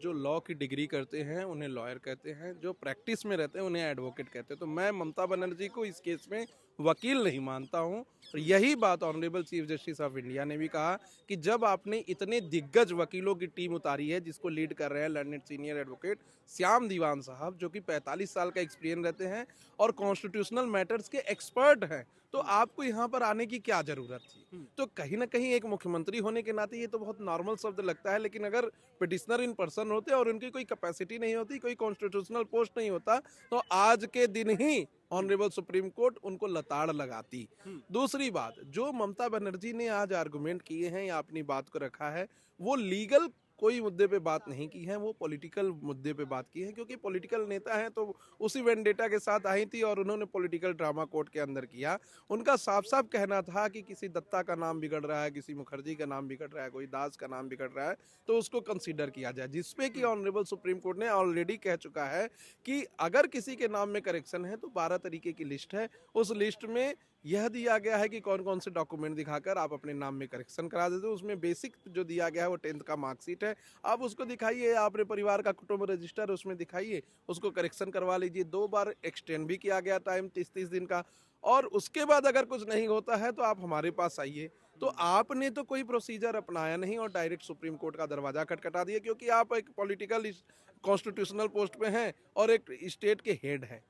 जो लॉ की डिग्री करते हैं उन्हें लॉयर कहते हैं, जो प्रैक्टिस में रहते हैं उन्हें एडवोकेट कहते हैं। तो मैं ममता बनर्जी को इस केस में वकील नहीं मानता हूं। और यही बात honourable chief justice of India ने भी कहा कि जब आपने इतने दिग्गज वकीलों की टीम उतारी है, जिसको लीड कर रहे हैं लर्नेड सीनियर एडवोकेट श्याम दीवान साहब, जो कि 45 साल का एक्सपीरियंस रहते हैं और कॉन्स्टिट्यूशनल मैटर्स के एक्सपर्ट हैं, तो आपको यहाँ पर आने की क्या जरूरत थी? तो कहीं ना कहीं एक मुख्यमंत्री होने के नाते ये तो बहुत नॉर्मल शब्द लगता है, लेकिन अगर पिटिशनर इन पर्सन होते और उनकी कोई कैपेसिटी नहीं होती, कोई कॉन्स्टिट्यूशनल पोस्ट नहीं होता, तो आज के दिन ही ऑनरेबल सुप्रीम कोर्ट उनको लताड़ लगाती। दूसरी बात, जो ममता बनर्जी ने आज आर्गुमेंट किए हैं या अपनी बात को रखा है, वो लीगल कोई मुद्दे पे बात नहीं की है, वो पॉलिटिकल मुद्दे पे बात की है, क्योंकि पॉलिटिकल नेता हैं तो उसी वेंडेटा के साथ आई थी और उन्होंने पॉलिटिकल ड्रामा कोर्ट के अंदर किया। उनका साफ साफ कहना था कि किसी दत्ता का नाम बिगड़ रहा है, किसी मुखर्जी का नाम बिगड़ रहा है, कोई दास का नाम बिगड़ रहा है, तो उसको कंसीडर किया जाए, जिसपे कि ऑनरेबल सुप्रीम कोर्ट ने ऑलरेडी कह चुका है कि अगर किसी के नाम में करेक्शन है तो 12 तरीके की लिस्ट है। उस लिस्ट में यह दिया गया है कि कौन कौन से डॉक्यूमेंट दिखाकर आप अपने नाम में करेक्शन करा देते हो। उसमें बेसिक जो दिया गया है वो 10th का मार्कशीट है, आप उसको दिखाइए, अपने परिवार का कुटुंब रजिस्टर उसमें दिखाइए, उसको करेक्शन करवा लीजिए। 2 बार एक्सटेंड भी किया गया टाइम 30-30 दिन का, और उसके बाद अगर कुछ नहीं होता है तो आप हमारे पास आइए। तो आपने तो कोई प्रोसीजर अपनाया नहीं और डायरेक्ट सुप्रीम कोर्ट का दरवाजा खटखटा दिया, क्योंकि आप एक पॉलिटिकल कॉन्स्टिट्यूशनल पोस्ट पे हैं और एक स्टेट के हेड हैं।